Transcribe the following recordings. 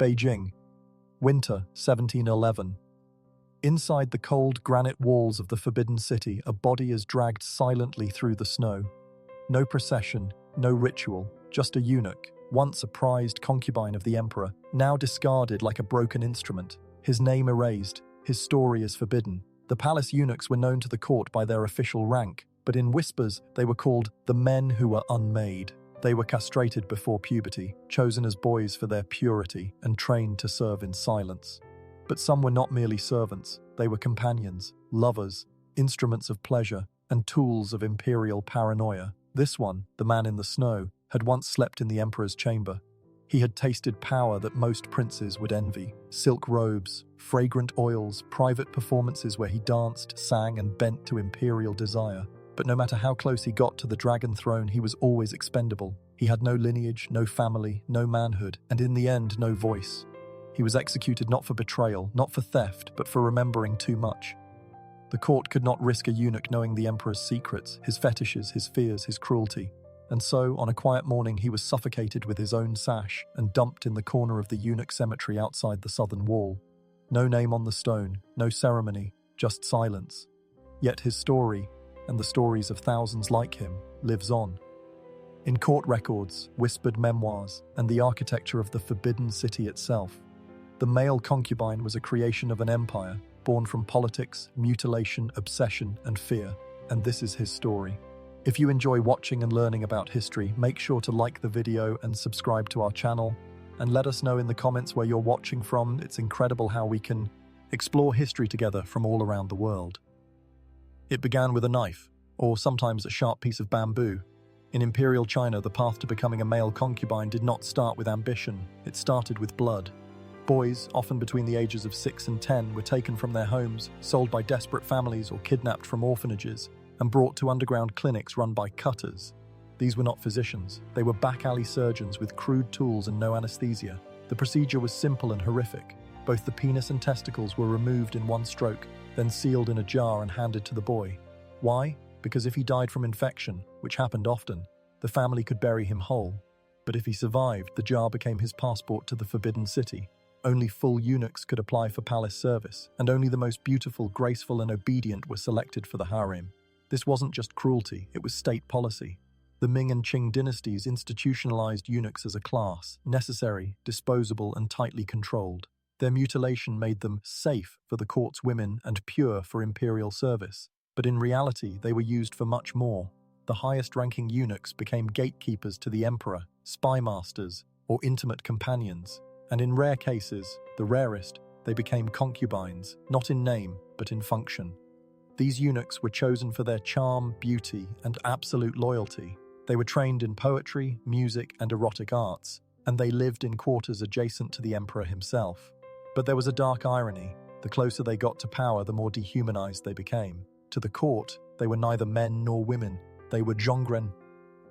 Beijing, winter 1711. Inside the cold granite walls of the Forbidden City, a body is dragged silently through the snow. No procession, no ritual, just a eunuch, once a prized concubine of the emperor, now discarded like a broken instrument. His name erased, his story is forbidden. The palace eunuchs were known to the court by their official rank, but in whispers they were called the men who were unmade. They were castrated before puberty, chosen as boys for their purity, and trained to serve in silence. But some were not merely servants, they were companions, lovers, instruments of pleasure, and tools of imperial paranoia. This one, the man in the snow, had once slept in the emperor's chamber. He had tasted power that most princes would envy: silk robes, fragrant oils, private performances where he danced, sang, and bent to imperial desire. But no matter how close he got to the dragon throne, he was always expendable. He had no lineage, no family, no manhood, and in the end, no voice. He was executed not for betrayal, not for theft, but for remembering too much. The court could not risk a eunuch knowing the emperor's secrets, his fetishes, his fears, his cruelty. And so, on a quiet morning, he was suffocated with his own sash and dumped in the corner of the eunuch cemetery outside the southern wall. No name on the stone, no ceremony, just silence. Yet his story, and the stories of thousands like him, lives on. In court records, whispered memoirs, and the architecture of the Forbidden City itself, the male concubine was a creation of an empire, born from politics, mutilation, obsession, and fear. And this is his story. If you enjoy watching and learning about history, make sure to like the video and subscribe to our channel. And let us know in the comments where you're watching from. It's incredible how we can explore history together from all around the world. It began with a knife, or sometimes a sharp piece of bamboo. In Imperial China, the path to becoming a male concubine did not start with ambition. It started with blood. Boys, often between the ages of 6 and 10, were taken from their homes, sold by desperate families or kidnapped from orphanages, and brought to underground clinics run by cutters. These were not physicians. They were back-alley surgeons with crude tools and no anesthesia. The procedure was simple and horrific. Both the penis and testicles were removed in one stroke, then sealed in a jar and handed to the boy. Why? Because if he died from infection, which happened often, the family could bury him whole. But if he survived, the jar became his passport to the Forbidden City. Only full eunuchs could apply for palace service, and only the most beautiful, graceful, and obedient were selected for the harem. This wasn't just cruelty, it was state policy. The Ming and Qing dynasties institutionalized eunuchs as a class, necessary, disposable, and tightly controlled. Their mutilation made them safe for the court's women and pure for imperial service. But in reality, they were used for much more. The highest-ranking eunuchs became gatekeepers to the emperor, spy masters, or intimate companions. And in rare cases, the rarest, they became concubines, not in name, but in function. These eunuchs were chosen for their charm, beauty, and absolute loyalty. They were trained in poetry, music, and erotic arts, and they lived in quarters adjacent to the emperor himself. But there was a dark irony. The closer they got to power, the more dehumanized they became. To the court, they were neither men nor women. They were zhongren,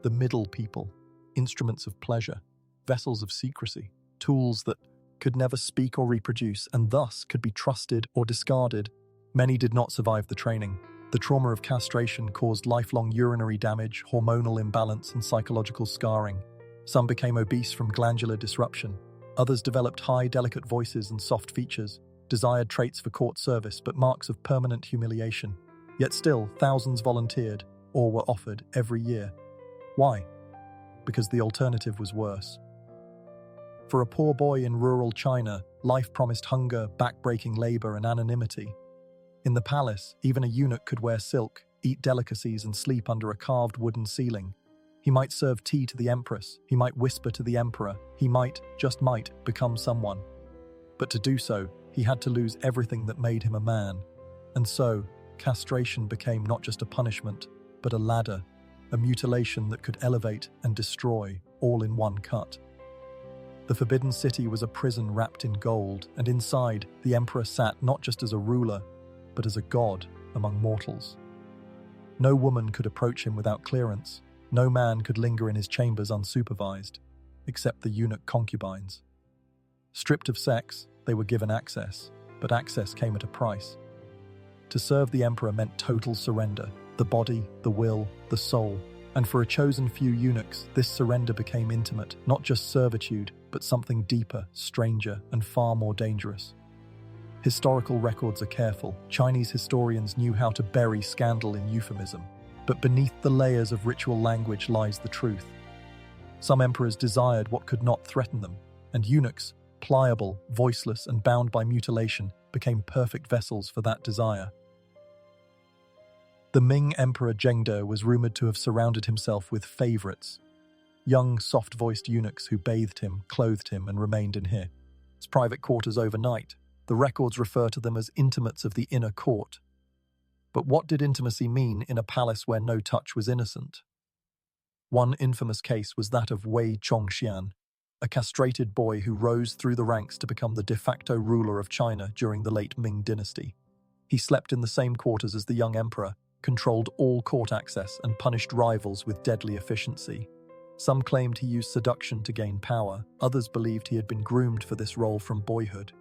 the middle people, instruments of pleasure, vessels of secrecy, tools that could never speak or reproduce, and thus could be trusted or discarded. Many did not survive the training. The trauma of castration caused lifelong urinary damage, hormonal imbalance, and psychological scarring. Some became obese from glandular disruption. Others developed high, delicate voices and soft features, desired traits for court service, but marks of permanent humiliation. Yet still, thousands volunteered, or were offered every year. Why? Because the alternative was worse. For a poor boy in rural China, life promised hunger, back-breaking labor, and anonymity. In the palace, even a eunuch could wear silk, eat delicacies, and sleep under a carved wooden ceiling. He might serve tea to the empress, he might whisper to the emperor, he might, just might, become someone. But to do so, he had to lose everything that made him a man. And so, castration became not just a punishment, but a ladder, a mutilation that could elevate and destroy, all in one cut. The Forbidden City was a prison wrapped in gold, and inside, the emperor sat not just as a ruler, but as a god among mortals. No woman could approach him without clearance. No man could linger in his chambers unsupervised, except the eunuch concubines. Stripped of sex, they were given access, but access came at a price. To serve the emperor meant total surrender, the body, the will, the soul, and for a chosen few eunuchs, this surrender became intimate, not just servitude, but something deeper, stranger, and far more dangerous. Historical records are careful. Chinese historians knew how to bury scandal in euphemism, but beneath the layers of ritual language lies the truth. Some emperors desired what could not threaten them, and eunuchs, pliable, voiceless, and bound by mutilation, became perfect vessels for that desire. The Ming Emperor Zhengde was rumored to have surrounded himself with favorites, young, soft-voiced eunuchs who bathed him, clothed him, and remained in his private quarters overnight. The records refer to them as intimates of the inner court. But what did intimacy mean in a palace where no touch was innocent? One infamous case was that of Wei Chongxian, a castrated boy who rose through the ranks to become the de facto ruler of China during the late Ming dynasty. He slept in the same quarters as the young emperor, controlled all court access, and punished rivals with deadly efficiency. Some claimed he used seduction to gain power. Others believed he had been groomed for this role from boyhood.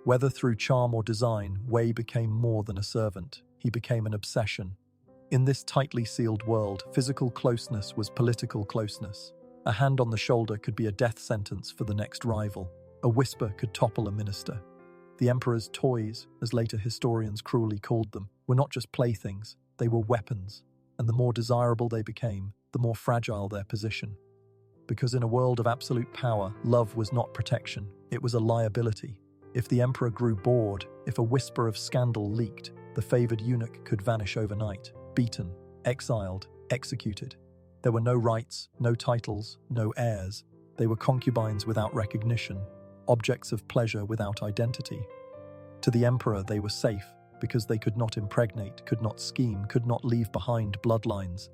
Whether through charm or design, Wei became more than a servant. He became an obsession. In this tightly sealed world, physical closeness was political closeness. A hand on the shoulder could be a death sentence for the next rival. A whisper could topple a minister. The emperor's toys, as later historians cruelly called them, were not just playthings, they were weapons. And the more desirable they became, the more fragile their position. Because in a world of absolute power, love was not protection, it was a liability. If the emperor grew bored, if a whisper of scandal leaked, the favored eunuch could vanish overnight, beaten, exiled, executed. There were no rights, no titles, no heirs. They were concubines without recognition, objects of pleasure without identity. To the emperor they were safe, because they could not impregnate, could not scheme, could not leave behind bloodlines.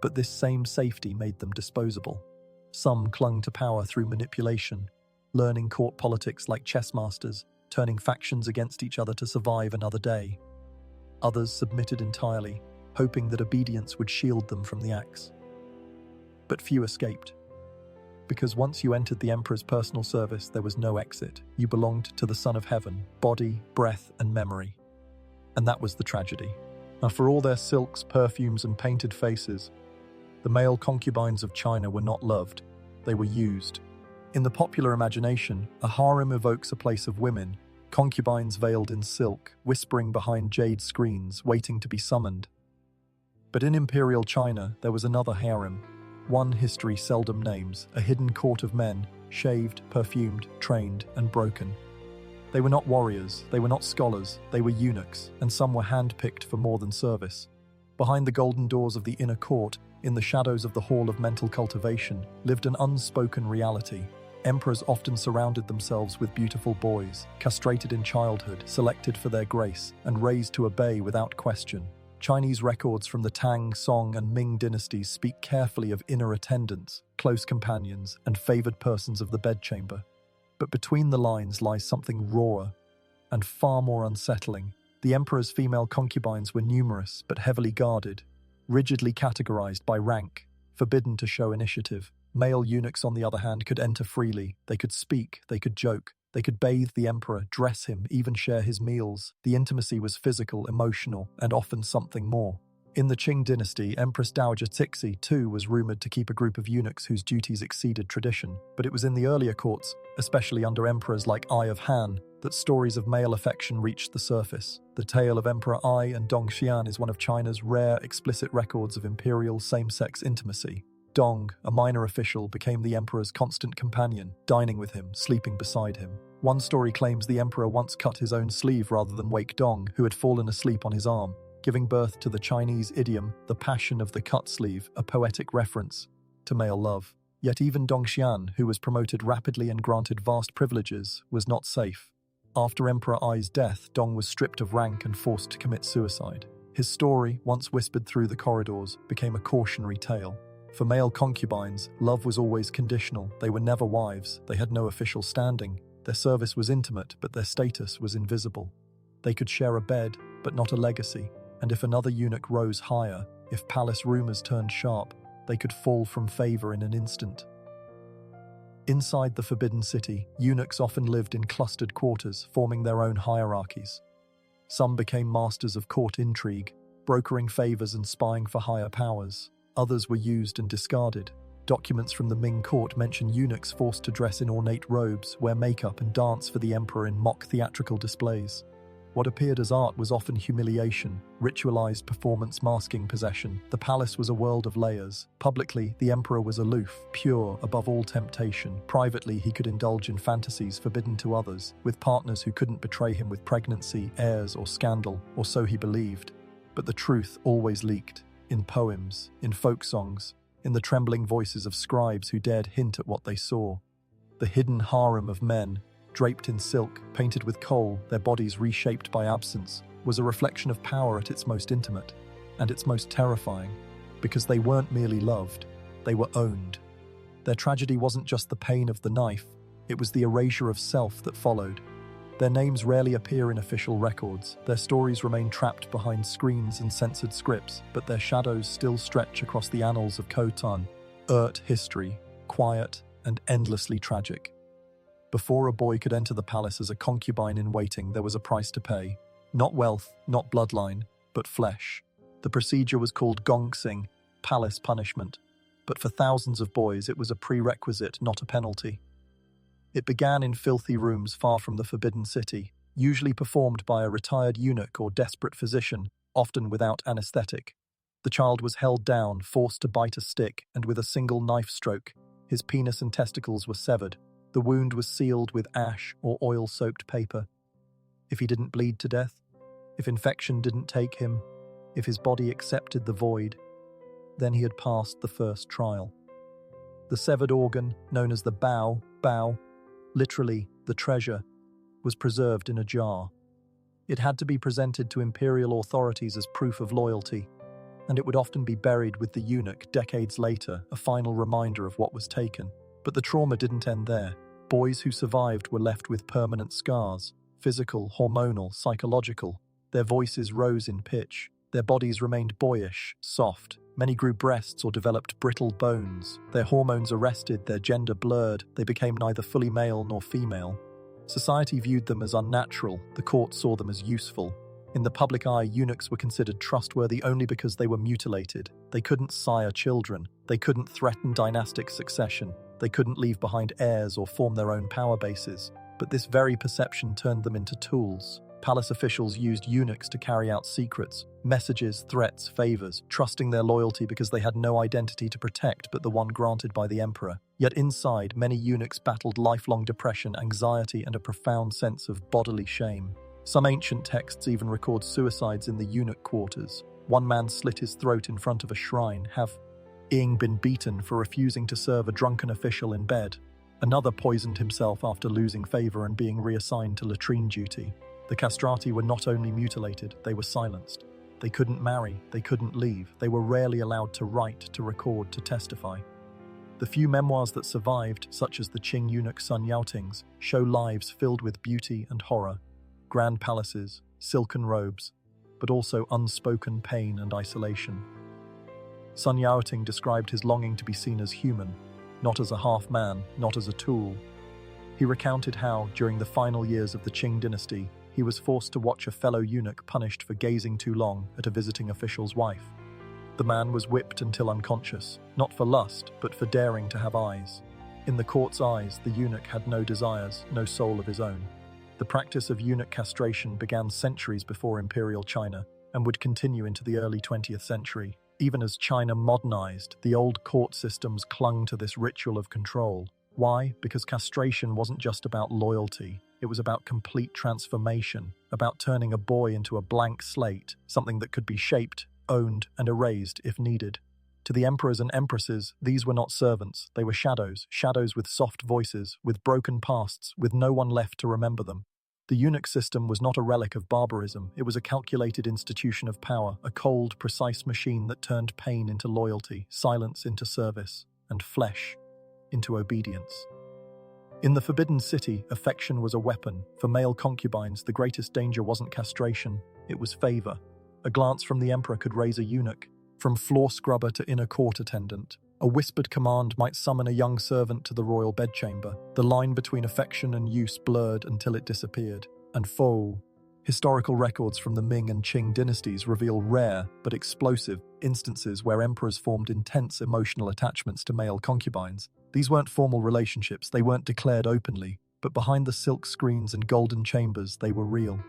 But this same safety made them disposable. Some clung to power through manipulation, learning court politics like chess masters, turning factions against each other to survive another day. Others submitted entirely, hoping that obedience would shield them from the axe. But few escaped. Because once you entered the emperor's personal service, there was no exit. You belonged to the Son of Heaven, body, breath, and memory. And that was the tragedy. Now, for all their silks, perfumes, and painted faces, the male concubines of China were not loved. They were used. In the popular imagination, a harem evokes a place of women, concubines veiled in silk, whispering behind jade screens, waiting to be summoned. But in Imperial China, there was another harem, one history seldom names, a hidden court of men, shaved, perfumed, trained, and broken. They were not warriors, they were not scholars, they were eunuchs, and some were hand-picked for more than service. Behind the golden doors of the inner court, in the shadows of the hall of mental cultivation, lived an unspoken reality. Emperors often surrounded themselves with beautiful boys, castrated in childhood, selected for their grace, and raised to obey without question. Chinese records from the Tang, Song, and Ming dynasties speak carefully of inner attendants, close companions, and favored persons of the bedchamber. But between the lines lies something rawer and far more unsettling. The emperor's female concubines were numerous but heavily guarded, rigidly categorized by rank, forbidden to show initiative. Male eunuchs, on the other hand, could enter freely. They could speak, they could joke, they could bathe the emperor, dress him, even share his meals. The intimacy was physical, emotional, and often something more. In the Qing dynasty, Empress Dowager Cixi, too, was rumored to keep a group of eunuchs whose duties exceeded tradition. But it was in the earlier courts, especially under emperors like Ai of Han, that stories of male affection reached the surface. The tale of Emperor Ai and Dong Xian is one of China's rare, explicit records of imperial same-sex intimacy. Dong, a minor official, became the emperor's constant companion, dining with him, sleeping beside him. One story claims the emperor once cut his own sleeve rather than wake Dong, who had fallen asleep on his arm, giving birth to the Chinese idiom, the passion of the cut sleeve, a poetic reference to male love. Yet even Dong Xian, who was promoted rapidly and granted vast privileges, was not safe. After Emperor Ai's death, Dong was stripped of rank and forced to commit suicide. His story, once whispered through the corridors, became a cautionary tale. For male concubines, love was always conditional. They were never wives, they had no official standing. Their service was intimate, but their status was invisible. They could share a bed, but not a legacy. And if another eunuch rose higher, if palace rumors turned sharp, they could fall from favor in an instant. Inside the Forbidden City, eunuchs often lived in clustered quarters, forming their own hierarchies. Some became masters of court intrigue, brokering favors and spying for higher powers. Others were used and discarded. Documents from the Ming court mention eunuchs forced to dress in ornate robes, wear makeup, and dance for the emperor in mock theatrical displays. What appeared as art was often humiliation, ritualized performance masking possession. The palace was a world of layers. Publicly, the emperor was aloof, pure, above all temptation. Privately, he could indulge in fantasies forbidden to others, with partners who couldn't betray him with pregnancy, heirs, or scandal, or so he believed. But the truth always leaked, in poems, in folk songs, in the trembling voices of scribes who dared hint at what they saw. The hidden harem of men, draped in silk, painted with kohl, their bodies reshaped by absence, was a reflection of power at its most intimate, and its most terrifying, because they weren't merely loved, they were owned. Their tragedy wasn't just the pain of the knife, it was the erasure of self that followed. Their names rarely appear in official records, their stories remain trapped behind screens and censored scripts, but their shadows still stretch across the annals of Khotan, Auric history, quiet and endlessly tragic. Before a boy could enter the palace as a concubine in waiting, there was a price to pay. Not wealth, not bloodline, but flesh. The procedure was called gongsing, palace punishment. But for thousands of boys, it was a prerequisite, not a penalty. It began in filthy rooms far from the forbidden city, usually performed by a retired eunuch or desperate physician, often without anesthetic. The child was held down, forced to bite a stick, and with a single knife stroke, his penis and testicles were severed. The wound was sealed with ash or oil-soaked paper. If he didn't bleed to death, if infection didn't take him, if his body accepted the void, then he had passed the first trial. The severed organ, known as the bao, literally the treasure, was preserved in a jar. It had to be presented to imperial authorities as proof of loyalty, and it would often be buried with the eunuch decades later, a final reminder of what was taken. But the trauma didn't end there. Boys who survived were left with permanent scars, physical, hormonal, psychological. Their voices rose in pitch. Their bodies remained boyish, soft. Many grew breasts or developed brittle bones. Their hormones arrested, their gender blurred. They became neither fully male nor female. Society viewed them as unnatural. The court saw them as useful. In the public eye, eunuchs were considered trustworthy only because they were mutilated. They couldn't sire children. They couldn't threaten dynastic succession. They couldn't leave behind heirs or form their own power bases. But this very perception turned them into tools. Palace officials used eunuchs to carry out secrets, messages, threats, favors, trusting their loyalty because they had no identity to protect but the one granted by the emperor. Yet inside, many eunuchs battled lifelong depression, anxiety, and a profound sense of bodily shame. Some ancient texts even record suicides in the eunuch quarters. One man slit his throat in front of a shrine, having been beaten for refusing to serve a drunken official in bed. Another poisoned himself after losing favor and being reassigned to latrine duty. The castrati were not only mutilated, they were silenced. They couldn't marry, they couldn't leave, they were rarely allowed to write, to record, to testify. The few memoirs that survived, such as the Qing eunuch Sun Yaoting's, show lives filled with beauty and horror, grand palaces, silken robes, but also unspoken pain and isolation. Sun Yaoting described his longing to be seen as human, not as a half-man, not as a tool. He recounted how, during the final years of the Qing dynasty, he was forced to watch a fellow eunuch punished for gazing too long at a visiting official's wife. The man was whipped until unconscious, not for lust, but for daring to have eyes. In the court's eyes, the eunuch had no desires, no soul of his own. The practice of eunuch castration began centuries before Imperial China and would continue into the early 20th century. Even as China modernized, the old court systems clung to this ritual of control. Why? Because castration wasn't just about loyalty. It was about complete transformation, about turning a boy into a blank slate, something that could be shaped, owned, and erased if needed. To the emperors and empresses, these were not servants. They were shadows, shadows with soft voices, with broken pasts, with no one left to remember them. The eunuch system was not a relic of barbarism. It was a calculated institution of power, a cold, precise machine that turned pain into loyalty, silence into service, and flesh into obedience. In the Forbidden City, affection was a weapon. For male concubines, the greatest danger wasn't castration, it was favor. A glance from the emperor could raise a eunuch, from floor scrubber to inner court attendant. A whispered command might summon a young servant to the royal bedchamber. The line between affection and use blurred until it disappeared. And foe, Historical records from the Ming and Qing dynasties reveal rare but explosive instances where emperors formed intense emotional attachments to male concubines. These weren't formal relationships, they weren't declared openly, but behind the silk screens and golden chambers, they were real.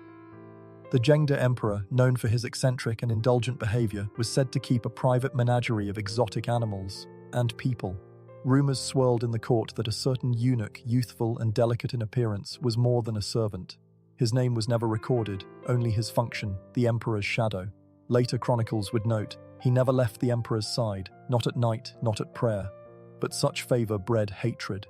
The Zhengde emperor, known for his eccentric and indulgent behavior, was said to keep a private menagerie of exotic animals and people. Rumors swirled in the court that a certain eunuch, youthful and delicate in appearance, was more than a servant. His name was never recorded, only his function, the emperor's shadow. Later chronicles would note, he never left the emperor's side, not at night, not at prayer. But such favor bred hatred.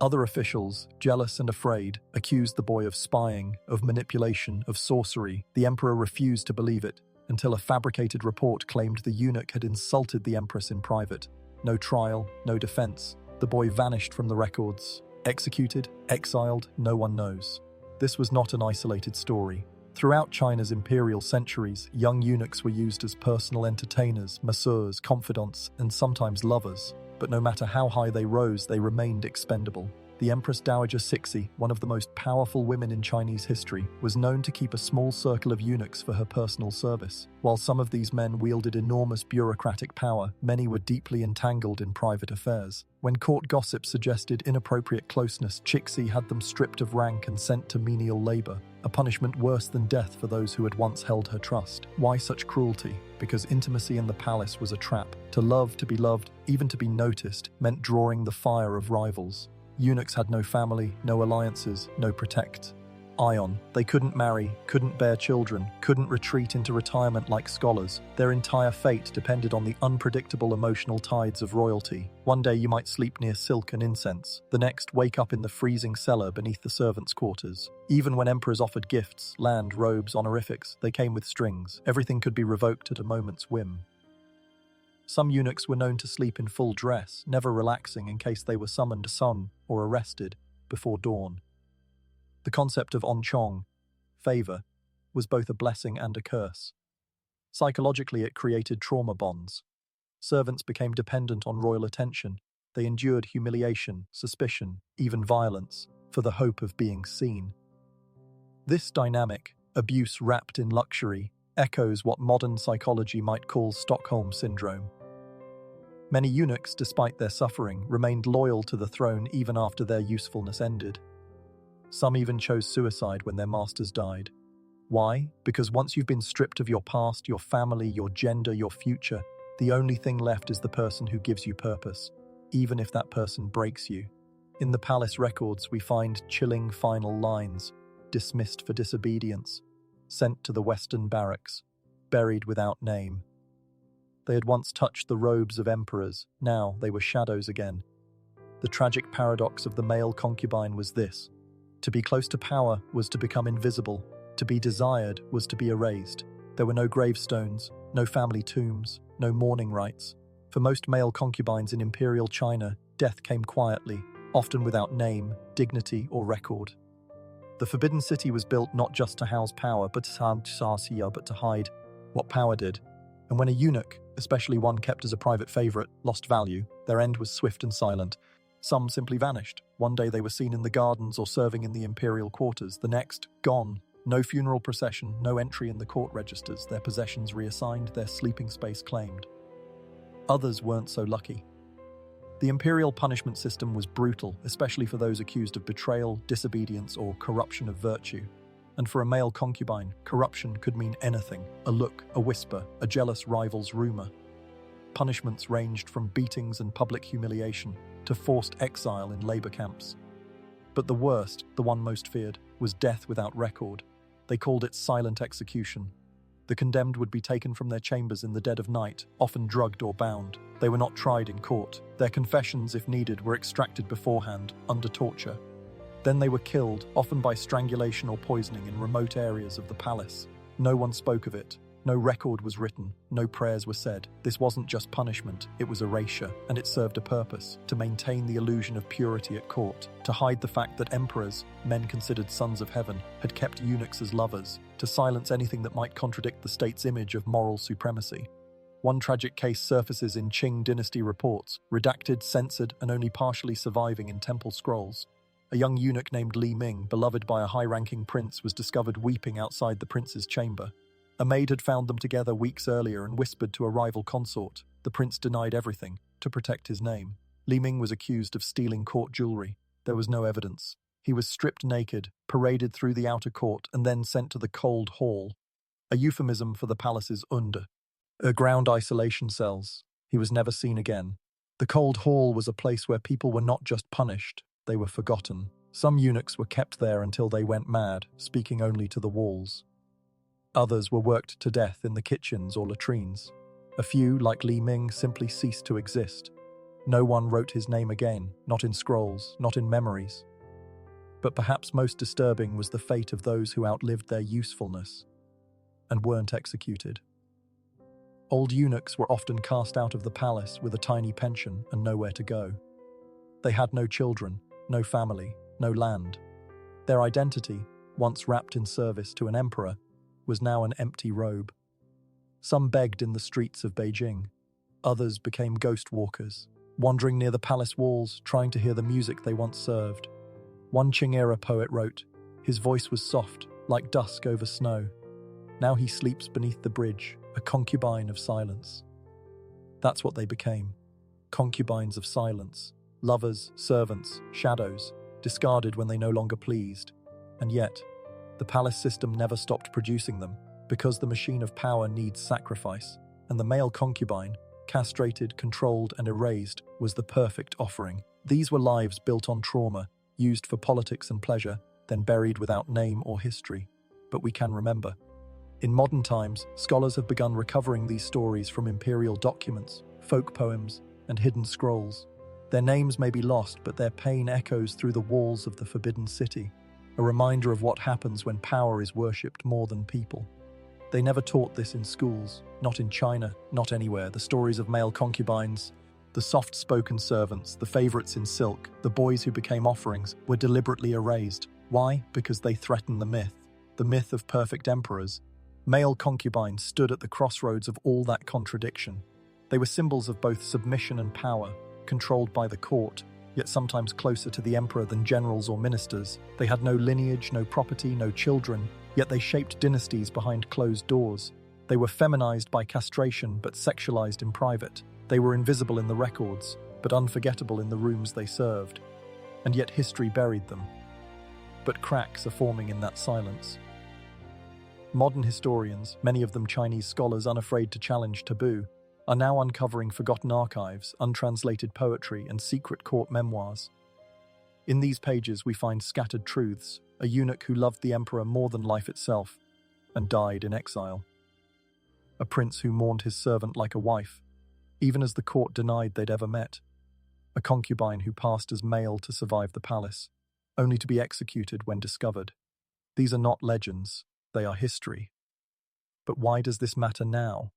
Other officials, jealous and afraid, accused the boy of spying, of manipulation, of sorcery. The emperor refused to believe it, until a fabricated report claimed the eunuch had insulted the empress in private. No trial, no defense. The boy vanished from the records. Executed, exiled, no one knows. This was not an isolated story. Throughout China's imperial centuries, young eunuchs were used as personal entertainers, masseurs, confidants, and sometimes lovers. But no matter how high they rose, they remained expendable. The Empress Dowager Cixi, one of the most powerful women in Chinese history, was known to keep a small circle of eunuchs for her personal service. While some of these men wielded enormous bureaucratic power, many were deeply entangled in private affairs. When court gossip suggested inappropriate closeness, Cixi had them stripped of rank and sent to menial labor, a punishment worse than death for those who had once held her trust. Why such cruelty? Because intimacy in the palace was a trap. To love, to be loved, even to be noticed, meant drawing the fire of rivals. Eunuchs had no family, no alliances, no protect. Ion. They couldn't marry, couldn't bear children, couldn't retreat into retirement like scholars. Their entire fate depended on the unpredictable emotional tides of royalty. One day you might sleep near silk and incense, the next wake up in the freezing cellar beneath the servants' quarters. Even when emperors offered gifts, land, robes, honorifics, they came with strings. Everything could be revoked at a moment's whim. Some eunuchs were known to sleep in full dress, never relaxing in case they were summoned or arrested before dawn. The concept of onchong, favor, was both a blessing and a curse. Psychologically, it created trauma bonds. Servants became dependent on royal attention. They endured humiliation, suspicion, even violence, for the hope of being seen. This dynamic, abuse wrapped in luxury, echoes what modern psychology might call Stockholm Syndrome. Many eunuchs, despite their suffering, remained loyal to the throne even after their usefulness ended. Some even chose suicide when their masters died. Why? Because once you've been stripped of your past, your family, your gender, your future, the only thing left is the person who gives you purpose, even if that person breaks you. In the palace records, we find chilling final lines: dismissed for disobedience, sent to the Western barracks, buried without name. They had once touched the robes of emperors, now they were shadows again. The tragic paradox of the male concubine was this: to be close to power was to become invisible, to be desired was to be erased. There were no gravestones, no family tombs, no mourning rites. For most male concubines in Imperial China, death came quietly, often without name, dignity, or record. The Forbidden City was built not just to house power, but to hide what power did. And when a eunuch, especially one kept as a private favorite, lost value, their end was swift and silent. Some simply vanished. One day they were seen in the gardens or serving in the imperial quarters, the next, gone. No funeral procession, no entry in the court registers, their possessions reassigned, their sleeping space claimed. Others weren't so lucky. The imperial punishment system was brutal, especially for those accused of betrayal, disobedience, or corruption of virtue. And for a male concubine, corruption could mean anything: a look, a whisper, a jealous rival's rumor. Punishments ranged from beatings and public humiliation to forced exile in labor camps. But the worst, the one most feared, was death without record. They called it silent execution. The condemned would be taken from their chambers in the dead of night, often drugged or bound. They were not tried in court. Their confessions, if needed, were extracted beforehand, under torture. Then they were killed, often by strangulation or poisoning in remote areas of the palace. No one spoke of it. No record was written. No prayers were said. This wasn't just punishment, it was erasure, and it served a purpose: to maintain the illusion of purity at court, to hide the fact that emperors, men considered sons of heaven, had kept eunuchs as lovers, to silence anything that might contradict the state's image of moral supremacy. One tragic case surfaces in Qing dynasty reports, redacted, censored, and only partially surviving in temple scrolls. a young eunuch named Li Ming, beloved by a high-ranking prince, was discovered weeping outside the prince's chamber. A maid had found them together weeks earlier and whispered to a rival consort. The prince denied everything to protect his name. Li Ming was accused of stealing court jewelry. There was no evidence. He was stripped naked, paraded through the outer court, and then sent to the cold hall, a euphemism for the palace's ground isolation cells. He was never seen again. The cold hall was a place where people were not just punished, they were forgotten. Some eunuchs were kept there until they went mad, speaking only to the walls. Others were worked to death in the kitchens or latrines. A few, like Li Ming, simply ceased to exist. No one wrote his name again, not in scrolls, not in memories. But perhaps most disturbing was the fate of those who outlived their usefulness and weren't executed. Old eunuchs were often cast out of the palace with a tiny pension and nowhere to go. They had no children, no family, no land. Their identity, once wrapped in service to an emperor, was now an empty robe. Some begged in the streets of Beijing. Others became ghost walkers, wandering near the palace walls, trying to hear the music they once served. One Qing-era poet wrote, "His voice was soft, like dusk over snow. Now he sleeps beneath the bridge, a concubine of silence." That's what they became. Concubines of silence. Lovers, servants, shadows, discarded when they no longer pleased. And yet, the palace system never stopped producing them, because the machine of power needs sacrifice, and the male concubine, castrated, controlled, and erased, was the perfect offering. These were lives built on trauma, used for politics and pleasure, then buried without name or history. But we can remember. In modern times, scholars have begun recovering these stories from imperial documents, folk poems, and hidden scrolls. Their names may be lost, but their pain echoes through the walls of the Forbidden City, a reminder of what happens when power is worshipped more than people. They never taught this in schools, not in China, not anywhere. The stories of male concubines, the soft-spoken servants, the favorites in silk, the boys who became offerings, were deliberately erased. Why? Because they threatened the myth of perfect emperors. Male concubines stood at the crossroads of all that contradiction. They were symbols of both submission and power, controlled by the court, yet sometimes closer to the emperor than generals or ministers. They had no lineage, no property, no children, yet they shaped dynasties behind closed doors. They were feminized by castration, but sexualized in private. They were invisible in the records, but unforgettable in the rooms they served. And yet history buried them. But cracks are forming in that silence. Modern historians, many of them Chinese scholars unafraid to challenge taboo, are now uncovering forgotten archives, untranslated poetry, and secret court memoirs. In these pages we find scattered truths, a eunuch who loved the emperor more than life itself, and died in exile. A prince who mourned his servant like a wife, even as the court denied they'd ever met. A concubine who passed as male to survive the palace, only to be executed when discovered. These are not legends, they are history. But why does this matter now?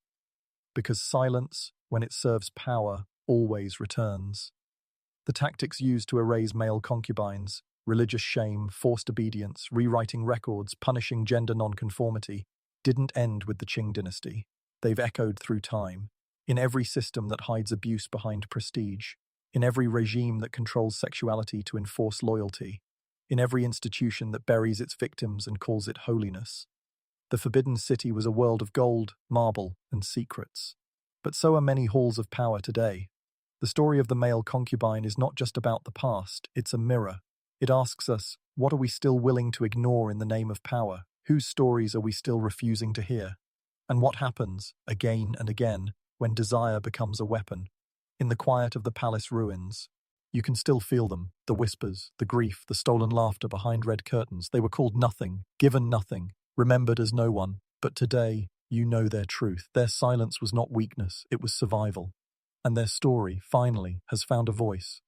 Because silence, when it serves power, always returns. The tactics used to erase male concubines, religious shame, forced obedience, rewriting records, punishing gender nonconformity, didn't end with the Qing dynasty. They've echoed through time, in every system that hides abuse behind prestige, in every regime that controls sexuality to enforce loyalty, in every institution that buries its victims and calls it holiness. The Forbidden City was a world of gold, marble, and secrets. But so are many halls of power today. The story of the male concubine is not just about the past, it's a mirror. It asks us, what are we still willing to ignore in the name of power? Whose stories are we still refusing to hear? And what happens, again and again, when desire becomes a weapon? In the quiet of the palace ruins, you can still feel them, the whispers, the grief, the stolen laughter behind red curtains. They were called nothing, given nothing, remembered as no one, but today, you know their truth. Their silence was not weakness, it was survival. And their story, finally, has found a voice.